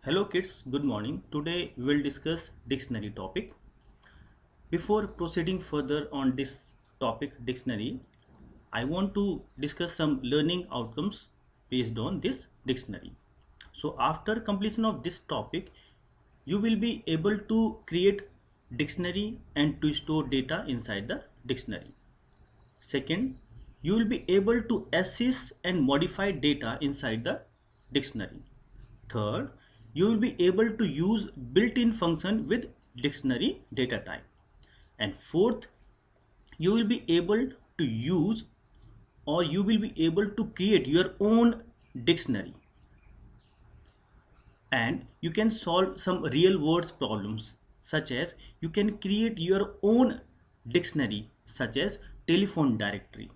Hello kids, good morning. Today we will discuss dictionary topic. Before proceeding further on this topic dictionary, I want to discuss some learning outcomes based on this dictionary. So after completion of this topic, you will be able to create dictionary and to store data inside the dictionary. Second, you will be able to access and modify data inside the dictionary. Third, you will be able to use built-in function with dictionary data type. And fourth, you will be able to use or you will be able to create your own dictionary. And you can solve some real words problems, such as you can create your own dictionary such as telephone directory.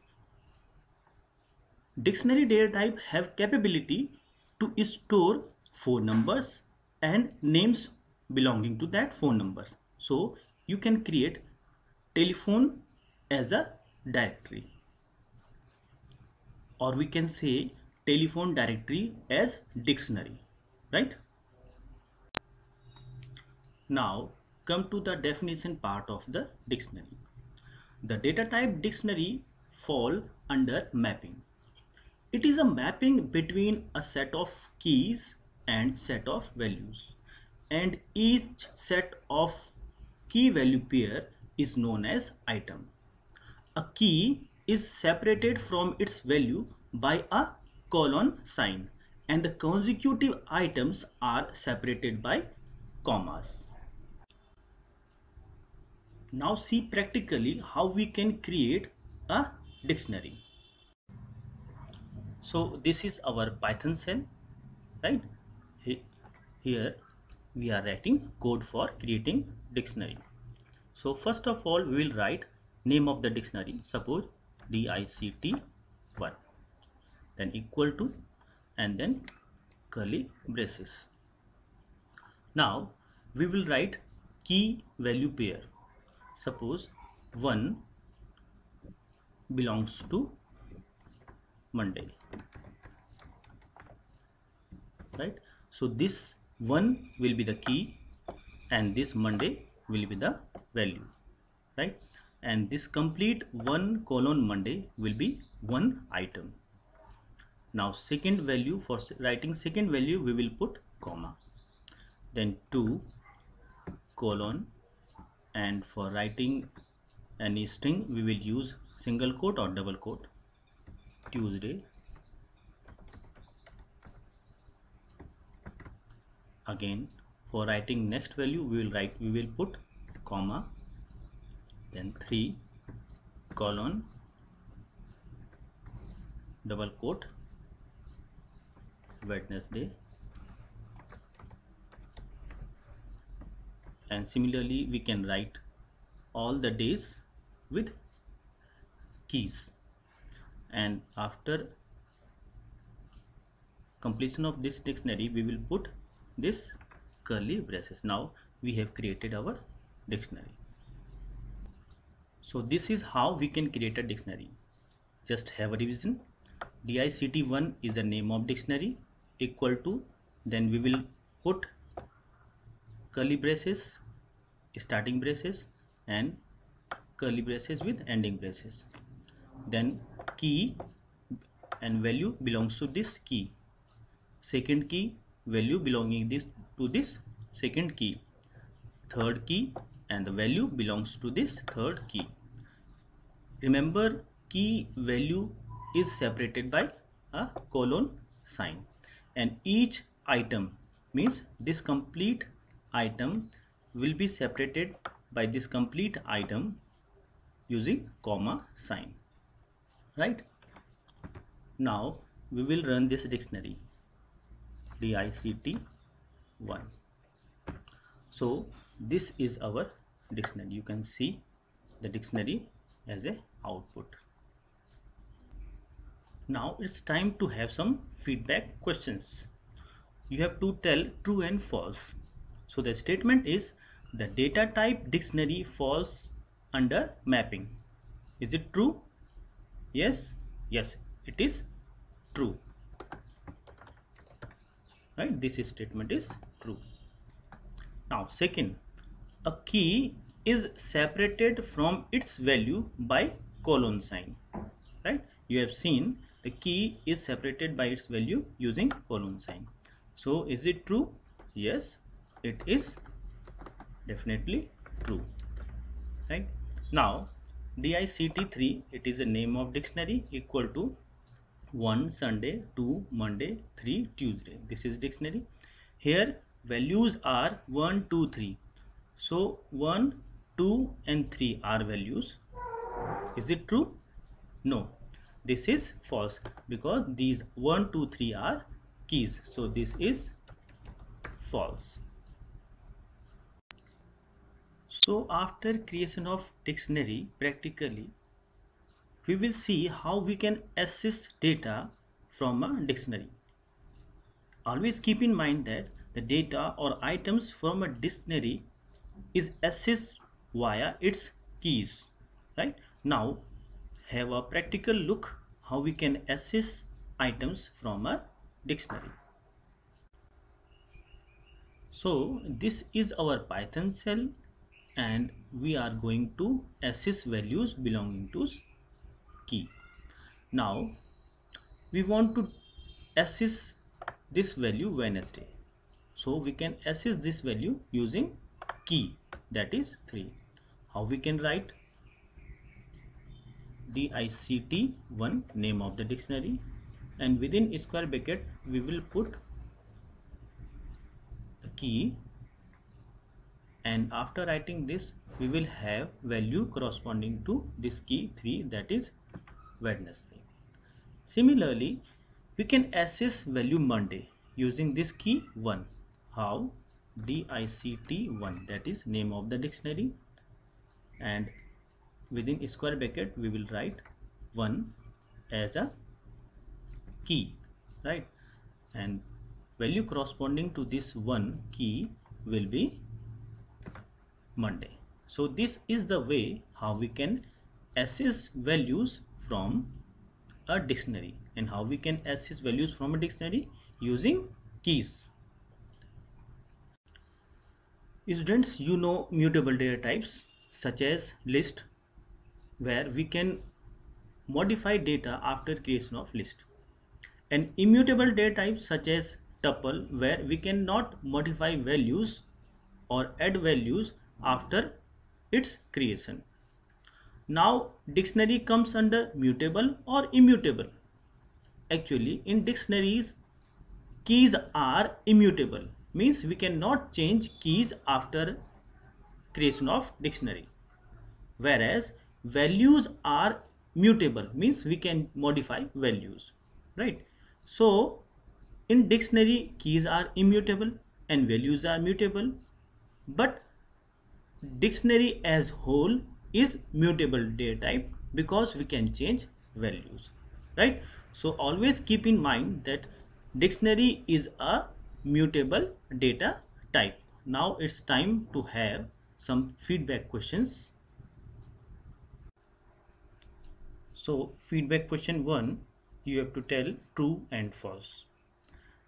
Dictionary data type have capability to store phone numbers and names belonging to that phone numbers. So you can create telephone as a directory, or we can say telephone directory as dictionary, right? Now come to the definition part of the dictionary. The data type dictionary fall under mapping. It is a mapping between a set of keys and set of values, and each set of key value pair is known as item. A key is separated from its value by a colon sign, and the consecutive items are separated by commas. Now see practically how we can create a dictionary. So this is our Python shell, right? Here we are writing code for creating dictionary. So first of all we will write name of the dictionary, suppose DICT1, then equal to, and then curly braces. Now we will write key value pair, suppose 1 belongs to Monday, right? So this 1 will be the key and this Monday will be the value, right? And this complete 1 colon Monday will be one item. Now second value, for writing second value we will put comma, then 2 colon, and for writing any string we will use single quote or double quote, Tuesday. Again for writing next value we will put comma, then 3 colon double quote, Wednesday. And similarly we can write all the days with keys, and after completion of this dictionary we will put this curly braces. Now we have created our dictionary. So this is how we can create a dictionary. Just have a revision. DICT1 is the name of dictionary, equal to, then we will put curly braces, starting braces, and curly braces with ending braces. Then key and value belongs to this key, second key value belonging to this second key, third key and the value belongs to this third key. Remember, key value is separated by a colon sign, and each item means this complete item will be separated by this complete item using comma sign, right? Now we will run this dictionary DICT1. So this is our dictionary. You can see the dictionary as a output. Now it's time to have some feedback questions. You have to tell true and false. So the statement is the data type dictionary falls under mapping. Is it true? Yes, it is true, right? This statement is true. Now second, a key is separated from its value by colon sign, right? You have seen the key is separated by its value using colon sign. So is it true? Yes, it is definitely true, right? Now DICT3, it is a name of dictionary, equal to 1 Sunday, 2 Monday, 3 Tuesday. This is dictionary. Here values are 1, 2, 3. So 1, 2 and 3 are values. Is it true? No. This is false because these 1, 2, 3 are keys. So this is false. So after creation of dictionary, practically we will see how we can access data from a dictionary. Always keep in mind that the data or items from a dictionary is accessed via its keys, right? Now have a practical look how we can access items from a dictionary. So this is our Python shell and we are going to access values belonging to key. Now we want to access this value Wednesday. So we can access this value using key, that is 3. How we can write? DICT1, name of the dictionary, and within square bracket we will put the key, and after writing this we will have value corresponding to this key 3, that is Wednesday. Similarly, we can access value Monday using this key 1. How? DICT1, that is name of the dictionary, and within square bracket we will write 1 as a key, right? And value corresponding to this 1 key will be Monday. So this is the way how we can access values from a dictionary, and how we can access values from a dictionary using keys. Students, you know mutable data types such as list, where we can modify data after creation of list, and immutable data types such as tuple, where we cannot modify values or add values after its creation. Now dictionary comes under mutable or immutable. Actually in dictionaries keys are immutable, means we cannot change keys after creation of dictionary, whereas values are mutable, means we can modify values, right? So in dictionary keys are immutable and values are mutable, but dictionary as whole is mutable data type because we can change values, right? So always keep in mind that dictionary is a mutable data type. Now it's time to have some feedback questions. So feedback question 1, you have to tell true and false.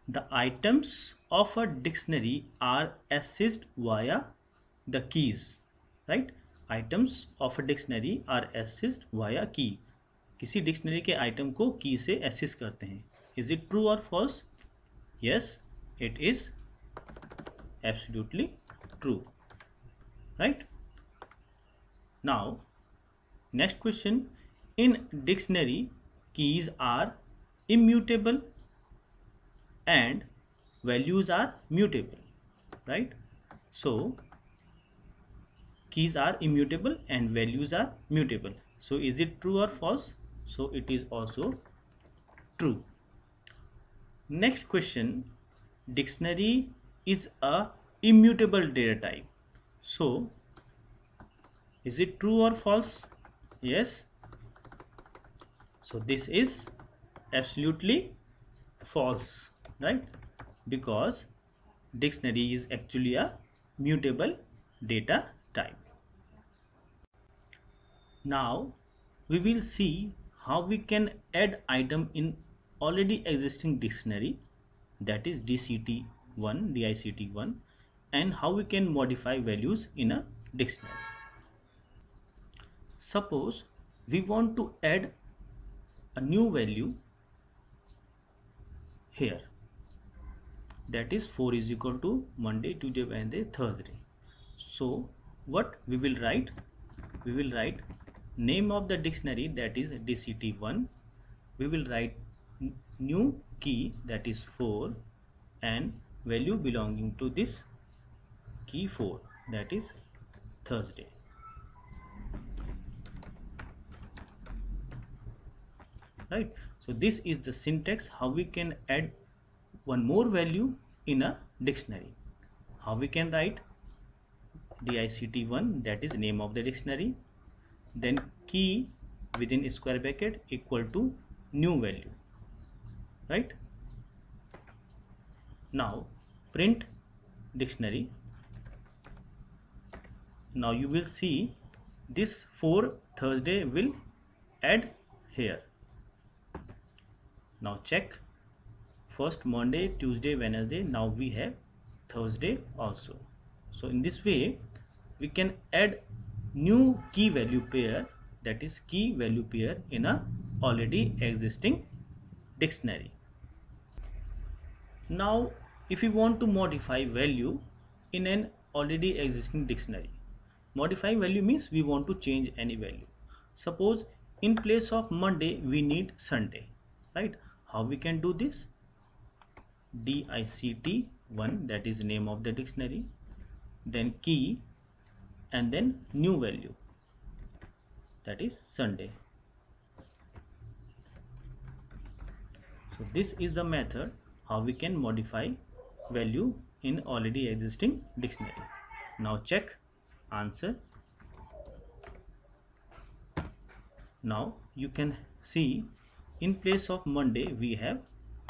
The items of a dictionary are accessed via the keys, right? Items of a dictionary are accessed via key. किसी dictionary के item को की से access करते हैं. Is it true or false? Yes, it is absolutely true, right? Now next question, in dictionary keys are immutable and values are mutable, right? So keys are immutable and values are mutable. So is it true or false? So it is also true. Next question, dictionary is a immutable data type. So is it true or false? Yes. So this is absolutely false, right? Because dictionary is actually a mutable data type. Now we will see how we can add item in already existing dictionary, that is DCT 1 DICT1 and how we can modify values in a dictionary. Suppose we want to add a new value here, that is 4 is equal to Monday, Tuesday, Wednesday, Thursday. So what we will write? We will write name of the dictionary, that is DCT1. We will write new key, that is 4, and value belonging to this key 4, that is Thursday. Right, so this is the syntax how we can add one more value in a dictionary. How we can write DICT1, that is name of the dictionary, then key within square bracket equal to new value. Right, now print dictionary. Now you will see this 4 Thursday will add here. Now check, first Monday, Tuesday, Wednesday, now we have Thursday also. So in this way we can add new key value pair, that is key value pair, in a already existing dictionary. Now if you want to modify value in an already existing dictionary, modify value means we want to change any value. Suppose in place of Monday we need Sunday, right? How we can do this? DICT1, that is name of the dictionary, then key, and then new value, that is Sunday. So this is the method how we can modify value in already existing dictionary. Now check answer. Now you can see in place of Monday we have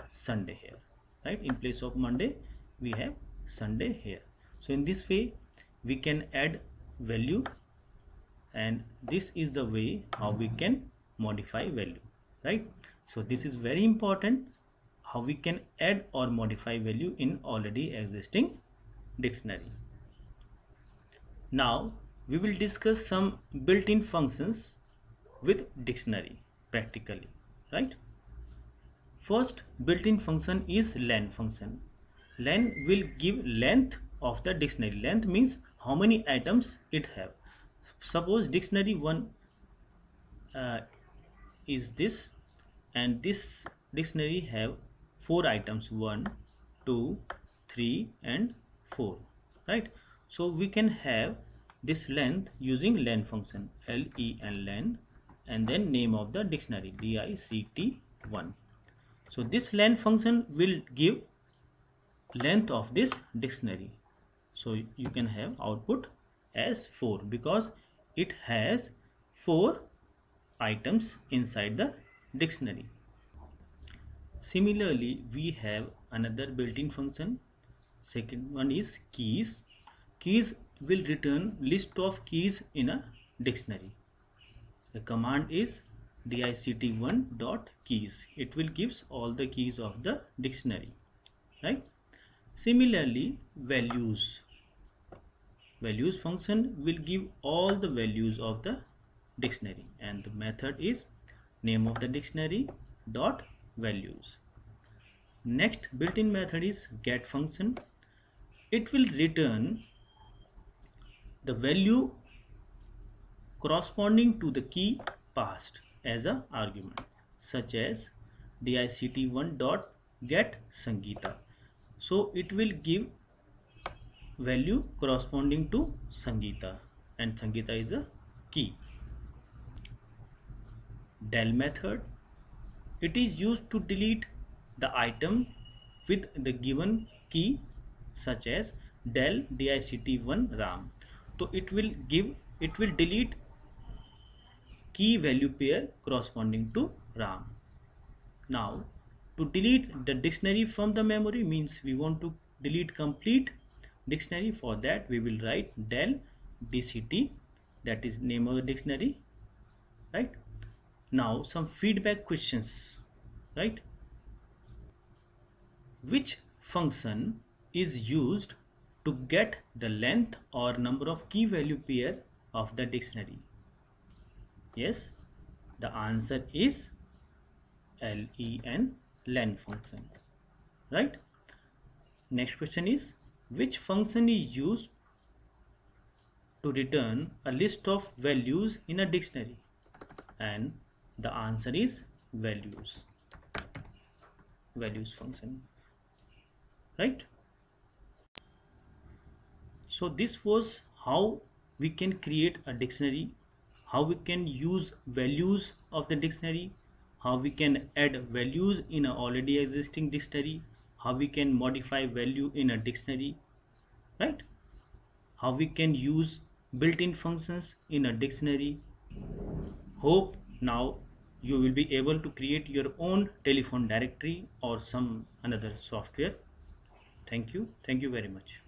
Sunday here, right? In place of Monday we have Sunday here. So in this way we can add value, and this is the way how we can modify value, right? So this is very important, how we can add or modify value in already existing dictionary. Now we will discuss some built-in functions with dictionary practically, right? First built-in function is len function. Len will give length of the dictionary. Length means how many items it have. Suppose dictionary 1 is this, and this dictionary have 4 items, 1, 2, 3 and 4, right? So we can have this length using len function, len len, and then name of the dictionary, DICT1. So this len function will give length of this dictionary. So you can have output as 4 because it has 4 items inside the dictionary. Similarly, we have another built-in function. Second one is keys. Keys will return list of keys in a dictionary. The command is dict1.keys. It will gives all the keys of the dictionary, right? Similarly, values. Values function will give all the values of the dictionary, and the method is name of the dictionary dot values. Next built-in method is get function. It will return the value corresponding to the key passed as a argument, such as dict1 dot get Sangeeta. So it will give value corresponding to Sangeeta, and Sangeeta is a key. Del method, it is used to delete the item with the given key, such as del dict1 ram. So it will delete key value pair corresponding to ram. Now to delete the dictionary from the memory means we want to delete complete dictionary. For that we will write del dct, that is name of the dictionary, right? Now some feedback questions, right? Which function is used to get the length or number of key value pair of the dictionary? Yes, the answer is len function, right? Next question is, which function is used to return a list of values in a dictionary? And the answer is values function, right? So this was how we can create a dictionary, how we can use values of the dictionary, how we can add values in a already existing dictionary, how we can modify value in a dictionary, right? How we can use built-in functions in a dictionary. Hope now you will be able to create your own telephone directory or some another software. Thank you very much.